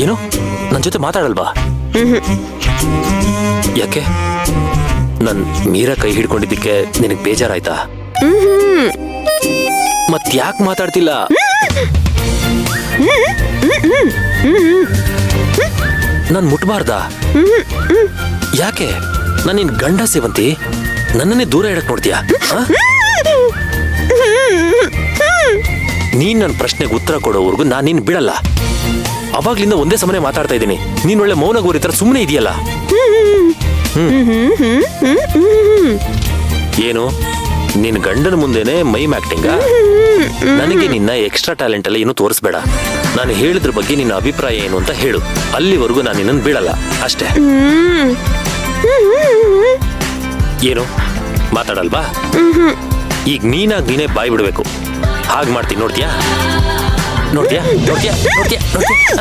ಏನು ನನ್ ಜೊತೆ ಮಾತಾಡಲ್ವಾ? ಯಾಕೆ ನನ್ ಮೀರಾ ಕೈ ಹಿಡ್ಕೊಂಡಿದ್ದಕ್ಕೆ ನಿನಗ್ ಬೇಜಾರಾಯ್ತಾ? ಮತ್ ಯಾಕೆ ಮಾತಾಡ್ತಿಲ್ಲ? ನಾನ್ ಮುಟ್ಬಾರ್ದಾ? ಯಾಕೆ? ನಾನ್ ನಿನ್ ಗಂಡ ಸೇವಂತಿ, ನನ್ನನ್ನೇ ದೂರ ಇಡಕ್ ನೋಡ್ತೀಯಾ? ನೀನ್ ನನ್ನ ಪ್ರಶ್ನೆಗೆ ಉತ್ತರ ಕೊಡೋವರೆಗೂ ನಾನ್ ನಿನ್ ಬಿಡಲ್ಲ. ಅವಾಗ್ಲಿಂದ ಒಂದೇ ಸಮನೆ ಮಾತಾಡ್ತಾ ಇದ್ದೀನಿ. ನೀನ್ ಒಳ್ಳೆ ಮೌನಗೋರಿ ತರ ಸುಮ್ಮನೆ ಇದೆಯಲ್ಲ. ಏನು ನಿನ್ ಗಂಡನ ಮುಂದೆನೆ ಮೈಮ್ ಆಕ್ಟಿಂಗ? ನನಗೆ ನಿನ್ನ ಎಕ್ಸ್ಟ್ರಾ ಟ್ಯಾಲೆಂಟ್ ಎಲ್ಲ ಏನು ತೋರಿಸ್ಬೇಡ. ನಾನು ಹೇಳಿದ್ರ ಬಗ್ಗೆ ನಿನ್ನ ಅಭಿಪ್ರಾಯ ಏನು ಅಂತ ಹೇಳು. ಅಲ್ಲಿವರೆಗೂ ನಾನು ನಿನ್ನನ್ನು ಬಿಡಲ್ಲ ಅಷ್ಟೇ. ಏನು ಮಾತಾಡಲ್ವಾ? ಈಗ ನೀನೇ ಬಾಯ್ ಬಿಡ್ಬೇಕು. ಹಾಗೆ ಮಾಡ್ತೀನಿ. ನೋಡ್ತೀಯಾ ನೋಡ್ತೀಯಾ ನೋಡ್ತೀಯಾ ನೋಡ್ತೀಯಾ ನೋಡ್ತೀಯಾ?